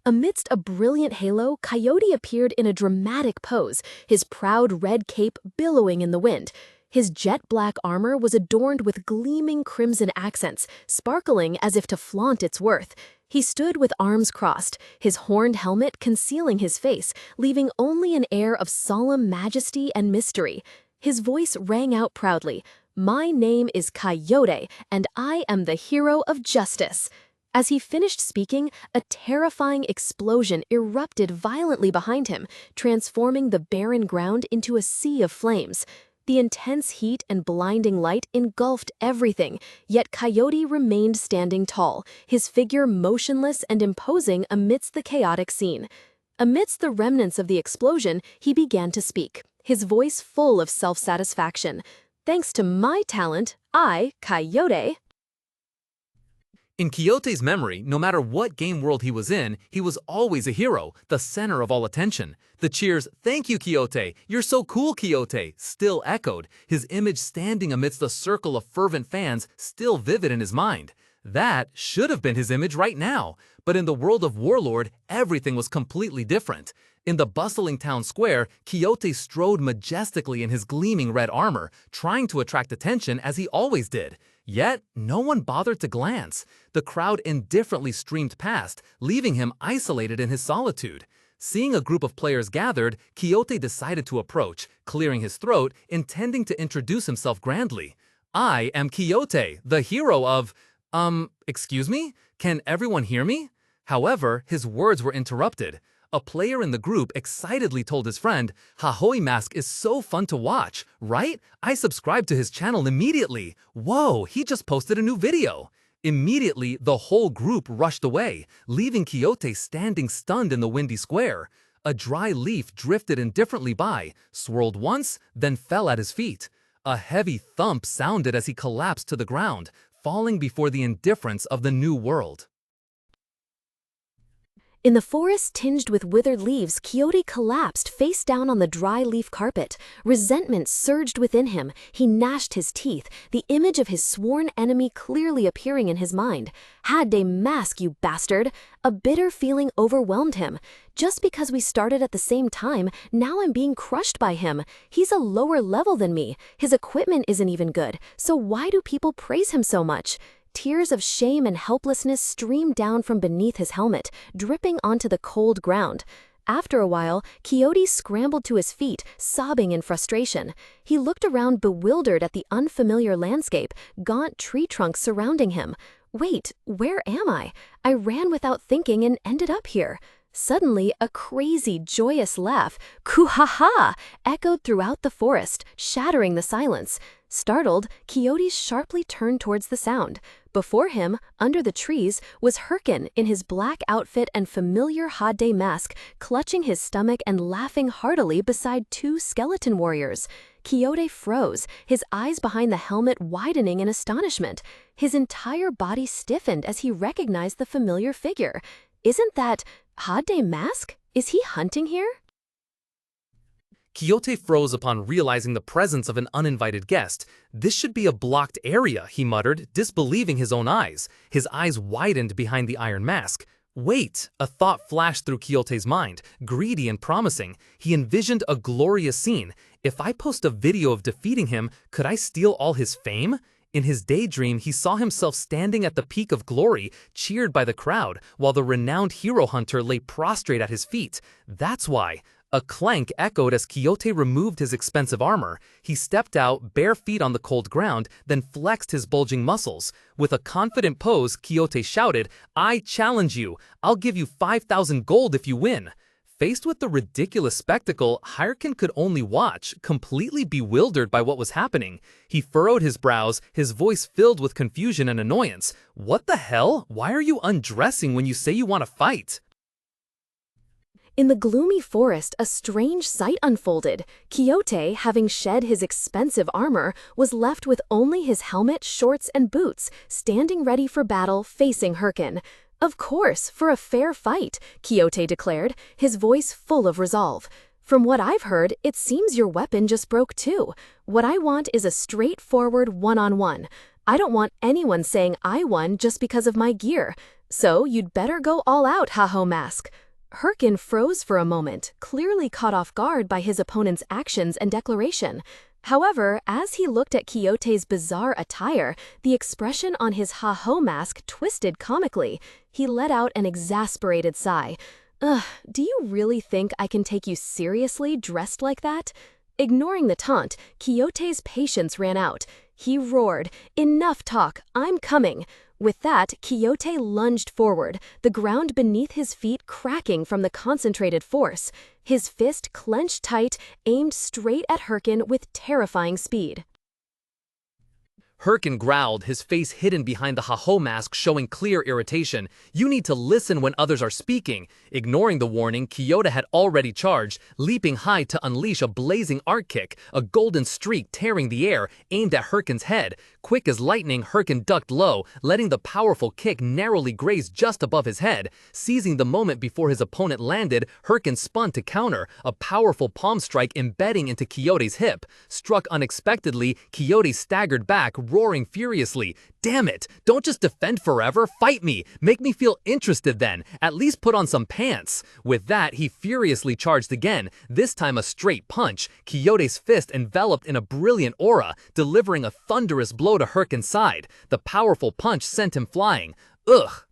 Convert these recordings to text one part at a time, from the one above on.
Amidst a brilliant halo, Kiyote appeared in a dramatic pose, his proud red cape billowing in the wind. His jet-black armor was adorned with gleaming crimson accents, sparkling as if to flaunt its worth. He stood with arms crossed, his horned helmet concealing his face, leaving only an air of solemn majesty and mystery. His voice rang out proudly, "My name is Kiyote, and I am the hero of justice." As he finished speaking, a terrifying explosion erupted violently behind him, transforming the barren ground into a sea of flames. The intense heat and blinding light engulfed everything, yet Kiyote remained standing tall, his figure motionless and imposing amidst the chaotic scene. Amidst the remnants of the explosion, he began to speak, his voice full of self-satisfaction. "Thanks to my talent, I, Kiyote..." In Kiyote's memory, no matter what game world he was in, he was always a hero, the center of all attention. The cheers, "Thank you, Kiyote! You're so cool, Kiyote!" still echoed, his image standing amidst a circle of fervent fans still vivid in his mind. That should have been his image right now, but in the world of Warlord, everything was completely different. In the bustling town square, Kiyote strode majestically in his gleaming red armor, trying to attract attention as he always did. Yet, no one bothered to glance. The crowd indifferently streamed past, leaving him isolated in his solitude. Seeing a group of players gathered, Kiyote decided to approach, clearing his throat, intending to introduce himself grandly. "I am Kiyote, the hero of... excuse me? Can everyone hear me?" However, his words were interrupted. A player in the group excitedly told his friend, "Hahoe Mask is so fun to watch, right? I subscribed to his channel immediately. Whoa, he just posted a new video." Immediately, the whole group rushed away, leaving Kiyote standing stunned in the windy square. A dry leaf drifted indifferently by, swirled once, then fell at his feet. A heavy thump sounded as he collapsed to the ground, falling before the indifference of the new world. In the forest tinged with withered leaves, Kiyote collapsed face down on the dry leaf carpet. Resentment surged within him. He gnashed his teeth, the image of his sworn enemy clearly appearing in his mind. "Hahoe Mask, you bastard!" A bitter feeling overwhelmed him. "Just because we started at the same time, now I'm being crushed by him. He's a lower level than me. His equipment isn't even good, so why do people praise him so much?" Tears of shame and helplessness streamed down from beneath his helmet, dripping onto the cold ground. After a while, Kiyote scrambled to his feet, sobbing in frustration. He looked around bewildered at the unfamiliar landscape, gaunt tree trunks surrounding him. "Wait, where am I? I ran without thinking and ended up here." Suddenly, a crazy, joyous laugh, "Ku-ha-ha!" echoed throughout the forest, shattering the silence. Startled, Kiyote sharply turned towards the sound. Before him, under the trees, was Hyrkan in his black outfit and familiar Hahoe mask, clutching his stomach and laughing heartily beside two skeleton warriors. Kiyote froze, his eyes behind the helmet widening in astonishment. His entire body stiffened as he recognized the familiar figure. Isn't that Hahoe Mask? Is he hunting here? Kiyote froze upon realizing the presence of an uninvited guest. "This should be a blocked area," he muttered, disbelieving his own eyes. His eyes widened behind the iron mask. Wait! A thought flashed through Kiyote's mind, greedy and promising. He envisioned a glorious scene. If I post a video of defeating him, could I steal all his fame? In his daydream, he saw himself standing at the peak of glory, cheered by the crowd, while the renowned hero hunter lay prostrate at his feet. That's why. A clank echoed as Kiyote removed his expensive armor. He stepped out, bare feet on the cold ground, then flexed his bulging muscles. With a confident pose, Kiyote shouted, "I challenge you. I'll give you 5,000 gold if you win." Faced with the ridiculous spectacle, Hyrkan could only watch, completely bewildered by what was happening. He furrowed his brows, his voice filled with confusion and annoyance. "What the hell? Why are you undressing when you say you want to fight?" In the gloomy forest, a strange sight unfolded. Kiyote, having shed his expensive armor, was left with only his helmet, shorts, and boots, standing ready for battle, facing Hyrkan. "Of course, for a fair fight," Kiyote declared, his voice full of resolve. "From what I've heard, it seems your weapon just broke too. What I want is a straightforward one-on-one. I don't want anyone saying I won just because of my gear. So you'd better go all out, Hahoe Mask. Hyrkan froze for a moment, clearly caught off guard by his opponent's actions and declaration. However, as he looked at Kiyote's bizarre attire, the expression on his Hahoe Mask twisted comically. He let out an exasperated sigh. Ugh, do you really think I can take you seriously dressed like that? Ignoring the taunt, Kiyote's patience ran out. He roared, "Enough talk, I'm coming!" With that, Kiyote lunged forward, the ground beneath his feet cracking from the concentrated force. His fist clenched tight, aimed straight at Hyrkan with terrifying speed. Hyrkan growled, his face hidden behind the Hahoe Mask showing clear irritation. You need to listen when others are speaking. Ignoring the warning, Kiyote had already charged, leaping high to unleash a blazing arc kick, a golden streak tearing the air, aimed at Hyrkan's head. Quick as lightning, Hyrkan ducked low, letting the powerful kick narrowly graze just above his head. Seizing the moment before his opponent landed, Hyrkan spun to counter, a powerful palm strike embedding into Kiyote's hip. Struck unexpectedly, Kiyote staggered back, roaring furiously. Damn it! Don't just defend forever, fight me! Make me feel interested then! At least put on some pants! With that, he furiously charged again, this time a straight punch. Kiyote's fist enveloped in a brilliant aura, delivering a thunderous blow to Hyrkan's side. The powerful punch sent him flying. Ugh!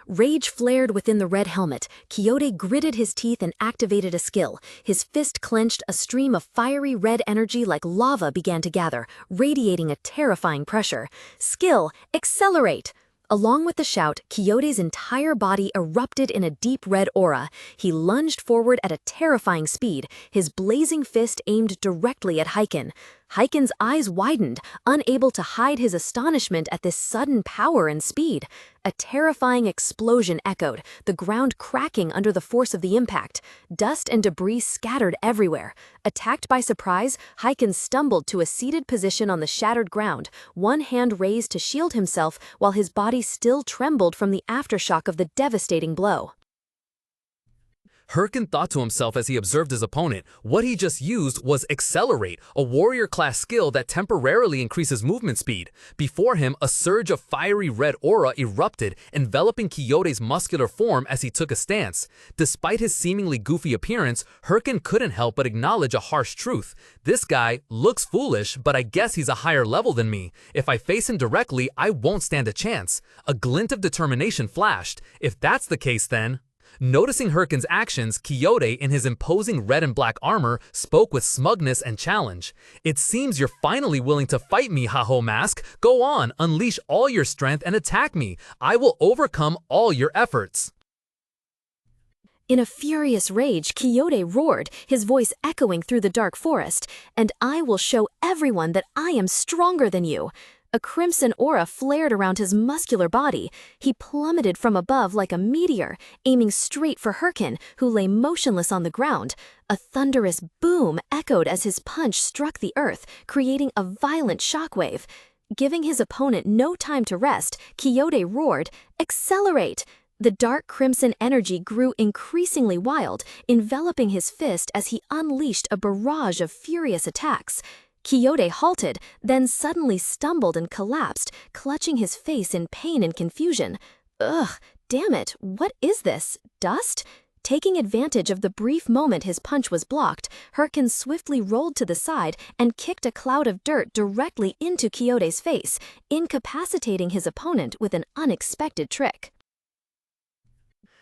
Rage flared within the red helmet. Kiyote gritted his teeth and activated a skill. His fist clenched, a stream of fiery red energy like lava began to gather, radiating a terrifying pressure. Skill, accelerate! Along with the shout, Kiyote's entire body erupted in a deep red aura. He lunged forward at a terrifying speed, his blazing fist aimed directly at Hyrkan. Hyrkan's eyes widened, unable to hide his astonishment at this sudden power and speed. A terrifying explosion echoed, the ground cracking under the force of the impact. Dust and debris scattered everywhere. Attacked by surprise, Hyrkan stumbled to a seated position on the shattered ground, one hand raised to shield himself while his body still trembled from the aftershock of the devastating blow. Hyrkan thought to himself as he observed his opponent. What he just used was Accelerate, a warrior-class skill that temporarily increases movement speed. Before him, a surge of fiery red aura erupted, enveloping Kiyote's muscular form as he took a stance. Despite his seemingly goofy appearance, Hyrkan couldn't help but acknowledge a harsh truth. This guy looks foolish, but I guess he's a higher level than me. If I face him directly, I won't stand a chance. A glint of determination flashed. If that's the case then... Noticing Hyrkan's actions, Kiyote, in his imposing red and black armor, spoke with smugness and challenge. It seems you're finally willing to fight me, Hahoe Mask. Go on, unleash all your strength and attack me. I will overcome all your efforts. In a furious rage, Kiyote roared, his voice echoing through the dark forest, "And I will show everyone that I am stronger than you." A crimson aura flared around his muscular body. He plummeted from above like a meteor, aiming straight for Hyrkan, who lay motionless on the ground. A thunderous boom echoed as his punch struck the earth, creating a violent shockwave. Giving his opponent no time to rest, Kiyote roared, "Accelerate!" The dark crimson energy grew increasingly wild, enveloping his fist as he unleashed a barrage of furious attacks. Kiyote halted, then suddenly stumbled and collapsed, clutching his face in pain and confusion. Ugh, damn it, what is this? Dust? Taking advantage of the brief moment his punch was blocked, Hyrkan swiftly rolled to the side and kicked a cloud of dirt directly into Kiyote's face, incapacitating his opponent with an unexpected trick.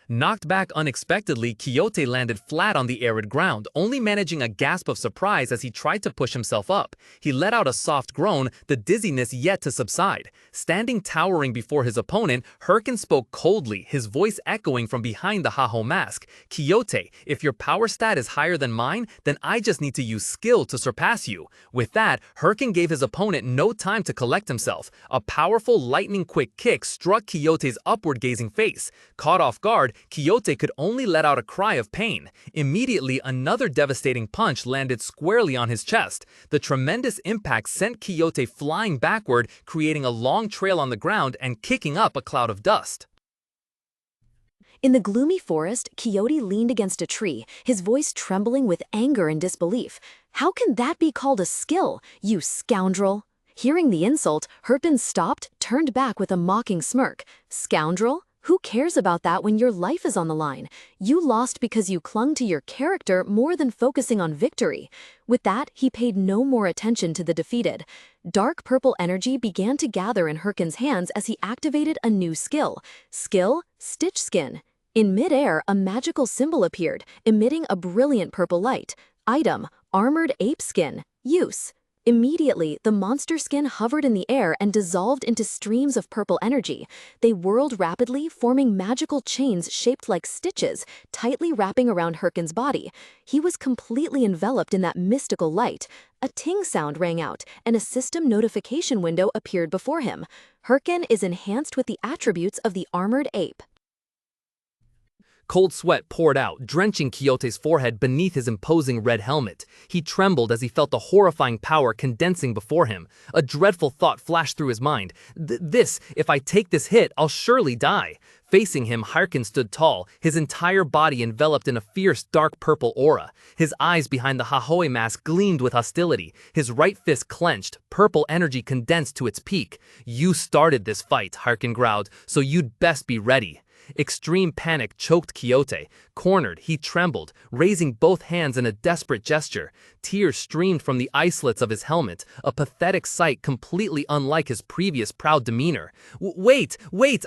Knocked back unexpectedly, Kiyote landed flat on the arid ground, only managing a gasp of surprise as he tried to push himself up. He let out a soft groan, the dizziness yet to subside. Standing towering before his opponent, Hyrkan spoke coldly, his voice echoing from behind the Hahoe Mask. "Kiyote, if your power stat is higher than mine, then I just need to use skill to surpass you." With that, Hyrkan gave his opponent no time to collect himself. A powerful lightning-quick kick struck Kiyote's upward-gazing face. Caught off guard, Kiyote could only let out a cry of pain. Immediately, another devastating punch landed squarely on his chest. The tremendous impact sent Kiyote flying backward, creating a long trail on the ground and kicking up a cloud of dust. In the gloomy forest, Kiyote leaned against a tree, his voice trembling with anger and disbelief. "How can that be called a skill, you scoundrel?" Hearing the insult, Hyrkan stopped, turned back with a mocking smirk. Scoundrel? Who cares about that when your life is on the line? You lost because you clung to your character more than focusing on victory. With that, he paid no more attention to the defeated. Dark purple energy began to gather in Hyrkan's hands as he activated a new skill. Skill, Stitch Skin. In midair, a magical symbol appeared, emitting a brilliant purple light. Item, Armored Ape Skin. Use. Immediately, the monster skin hovered in the air and dissolved into streams of purple energy. They whirled rapidly, forming magical chains shaped like stitches, tightly wrapping around Hyrkan's body. He was completely enveloped in that mystical light. A ting sound rang out, and a system notification window appeared before him. Hyrkan is enhanced with the attributes of the Armored Ape. Cold sweat poured out, drenching Kiyote's forehead beneath his imposing red helmet. He trembled as he felt the horrifying power condensing before him. A dreadful thought flashed through his mind. If I take this hit, I'll surely die. Facing him, Hyrkan stood tall, his entire body enveloped in a fierce, dark purple aura. His eyes behind the Hahoe Mask gleamed with hostility. His right fist clenched, purple energy condensed to its peak. "You started this fight," Hyrkan growled, "so you'd best be ready." Extreme panic choked Kiyote. Cornered, he trembled, raising both hands in a desperate gesture. Tears streamed from the islets of his helmet, a pathetic sight completely unlike his previous proud demeanor. Wait,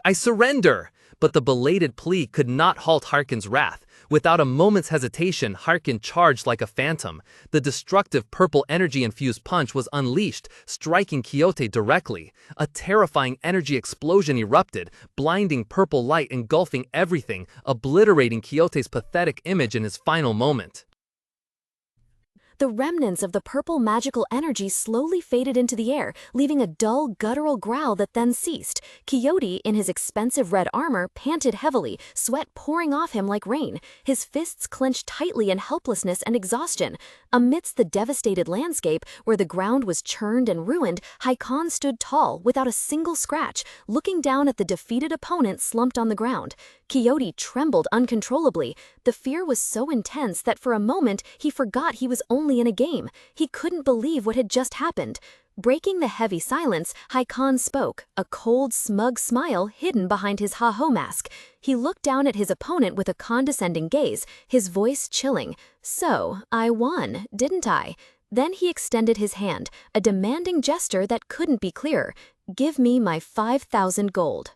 I surrender!" But the belated plea could not halt Hyrkan's wrath. Without a moment's hesitation, Hyrkan charged like a phantom. The destructive purple energy-infused punch was unleashed, striking Kiyote directly. A terrifying energy explosion erupted, blinding purple light engulfing everything, obliterating Kiyote's pathetic image in his final moment. The remnants of the purple magical energy slowly faded into the air, leaving a dull, guttural growl that then ceased. Kiyote, in his expensive red armor, panted heavily, sweat pouring off him like rain. His fists clenched tightly in helplessness and exhaustion. Amidst the devastated landscape, where the ground was churned and ruined, Hyrkan stood tall, without a single scratch, looking down at the defeated opponent slumped on the ground. Kiyote trembled uncontrollably. The fear was so intense that for a moment he forgot he was only in a game. He couldn't believe what had just happened. Breaking the heavy silence, Hyrkan spoke, a cold, smug smile hidden behind his Hahoe Mask. He looked down at his opponent with a condescending gaze, his voice chilling. "So, I won, didn't I?" Then he extended his hand, a demanding gesture that couldn't be clearer. "Give me my 5,000 gold."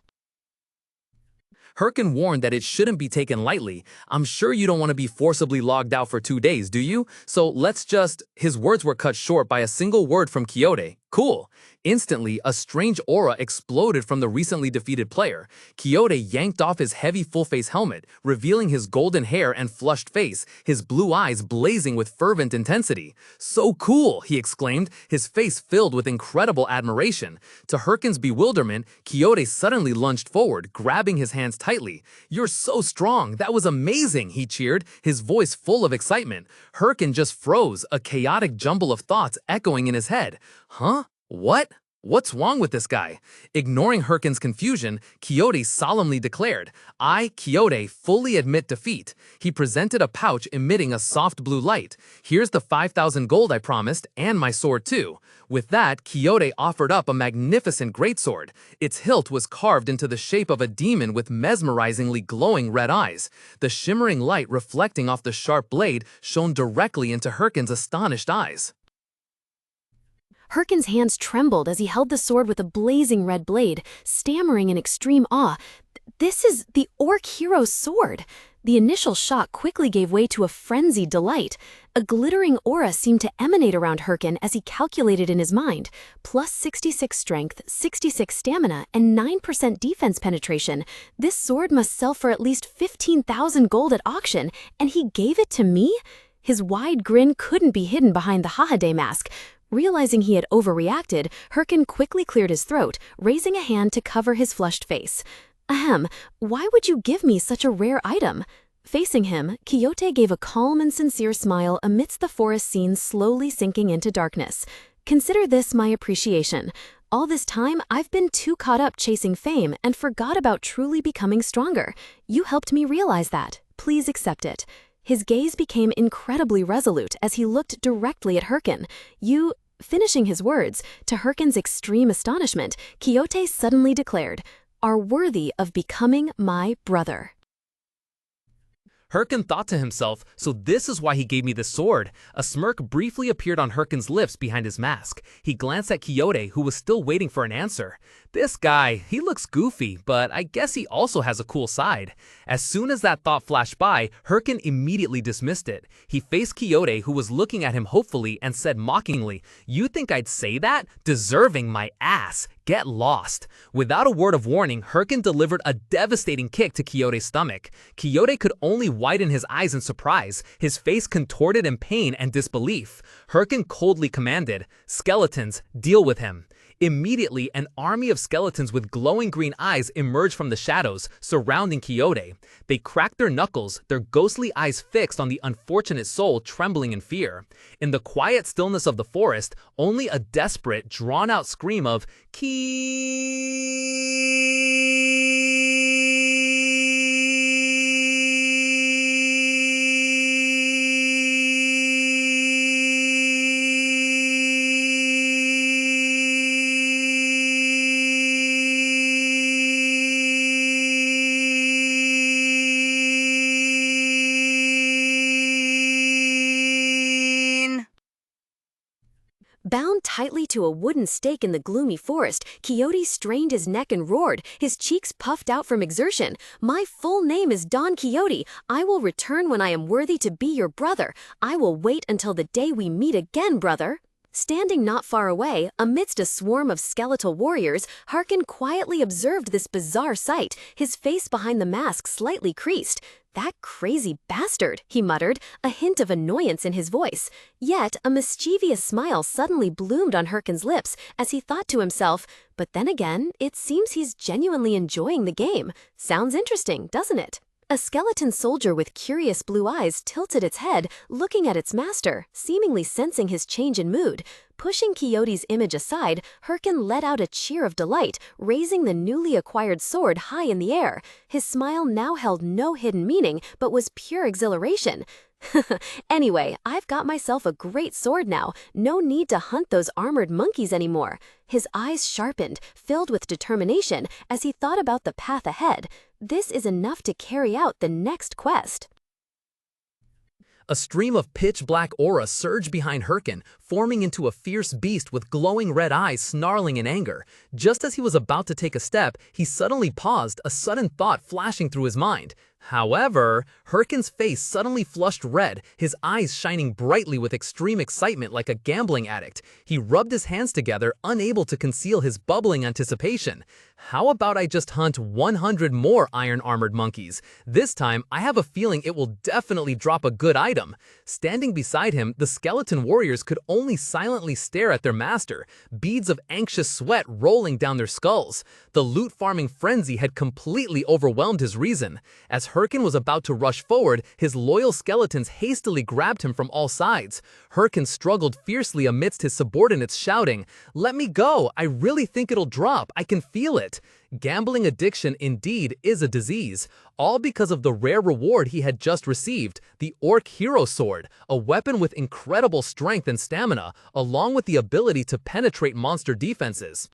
Hyrkan warned that it shouldn't be taken lightly. "I'm sure you don't want to be forcibly logged out for 2 days, do you? So let's just..." His words were cut short by a single word from Kiyote. "Cool." Instantly, a strange aura exploded from the recently defeated player. Kiyote yanked off his heavy full-face helmet, revealing his golden hair and flushed face, his blue eyes blazing with fervent intensity. "So cool," he exclaimed, his face filled with incredible admiration. To Hyrkan's bewilderment, Kiyote suddenly lunged forward, grabbing his hands tightly. "You're so strong, that was amazing," he cheered, his voice full of excitement. Hyrkan just froze, a chaotic jumble of thoughts echoing in his head. "Huh? What? What's wrong with this guy?" Ignoring Hyrkan's confusion, Kiyote solemnly declared, "I, Kiyote, fully admit defeat." He presented a pouch emitting a soft blue light. "Here's the 5,000 gold I promised, and my sword too." With that, Kiyote offered up a magnificent greatsword. Its hilt was carved into the shape of a demon with mesmerizingly glowing red eyes. The shimmering light reflecting off the sharp blade shone directly into Hyrkan's astonished eyes. Hyrkan's hands trembled as he held the sword with a blazing red blade, stammering in extreme awe. "This is the Orc hero's sword!" The initial shock quickly gave way to a frenzied delight. A glittering aura seemed to emanate around Hyrkan as he calculated in his mind. Plus 66 strength, 66 stamina, and 9% defense penetration. This sword must sell for at least 15,000 gold at auction, and he gave it to me? His wide grin couldn't be hidden behind the Hahoe Mask. Realizing he had overreacted, Hyrkan quickly cleared his throat, raising a hand to cover his flushed face. "Ahem, why would you give me such a rare item?" Facing him, Kiyote gave a calm and sincere smile amidst the forest scene slowly sinking into darkness. "Consider this my appreciation. All this time, I've been too caught up chasing fame and forgot about truly becoming stronger. You helped me realize that. Please accept it." His gaze became incredibly resolute as he looked directly at Hyrkan. "You Finishing his words, to Hyrkan's extreme astonishment, Kiyote suddenly declared, "Are worthy of becoming my brother." Hyrkan thought to himself, so this is why he gave me this sword. A smirk briefly appeared on Hyrkan's lips behind his mask. He glanced at Kiyote, who was still waiting for an answer. This guy, he looks goofy, but I guess he also has a cool side. As soon as that thought flashed by, Hyrkan immediately dismissed it. He faced Kiyote, who was looking at him hopefully, and said mockingly, "You think I'd say that? Deserving my ass. Get lost." Without a word of warning, Hyrkan delivered a devastating kick to Kiyote's stomach. Kiyote could only widen his eyes in surprise, his face contorted in pain and disbelief. Hyrkan coldly commanded, "Skeletons, deal with him." Immediately, an army of skeletons with glowing green eyes emerged from the shadows, surrounding Kiyote. They cracked their knuckles, their ghostly eyes fixed on the unfortunate soul, trembling in fear. In the quiet stillness of the forest, only a desperate, drawn-out scream of Bound tightly to a wooden stake in the gloomy forest, Kiyote strained his neck and roared, his cheeks puffed out from exertion. "My full name is Don Kiyote. I will return when I am worthy to be your brother. I will wait until the day we meet again, brother." Standing not far away, amidst a swarm of skeletal warriors, Hyrkan quietly observed this bizarre sight, his face behind the mask slightly creased. "That crazy bastard," he muttered, a hint of annoyance in his voice. Yet a mischievous smile suddenly bloomed on Hyrkan's lips as he thought to himself, "But then again, it seems he's genuinely enjoying the game. Sounds interesting, doesn't it?" A skeleton soldier with curious blue eyes tilted its head, looking at its master, seemingly sensing his change in mood. Pushing Kiyote's image aside, Hyrkan let out a cheer of delight, raising the newly acquired sword high in the air. His smile now held no hidden meaning, but was pure exhilaration. "Anyway, I've got myself a great sword now. No need to hunt those armored monkeys anymore." His eyes sharpened, filled with determination, as he thought about the path ahead. This is enough to carry out the next quest. A stream of pitch-black aura surged behind Hyrkan, forming into a fierce beast with glowing red eyes snarling in anger. Just as he was about to take a step, he suddenly paused, a sudden thought flashing through his mind. However, Hyrkan's face suddenly flushed red, his eyes shining brightly with extreme excitement like a gambling addict. He rubbed his hands together, unable to conceal his bubbling anticipation. "How about I just hunt 100 more iron-armored monkeys? This time, I have a feeling it will definitely drop a good item." Standing beside him, the skeleton warriors could only silently stare at their master, beads of anxious sweat rolling down their skulls. The loot-farming frenzy had completely overwhelmed his reason. As Hyrkan was about to rush forward, his loyal skeletons hastily grabbed him from all sides. Hyrkan struggled fiercely amidst his subordinates shouting, "Let me go! I really think it'll drop. I can feel it." Gambling addiction indeed is a disease, all because of the rare reward he had just received, the Orc Hero Sword, a weapon with incredible strength and stamina, along with the ability to penetrate monster defenses.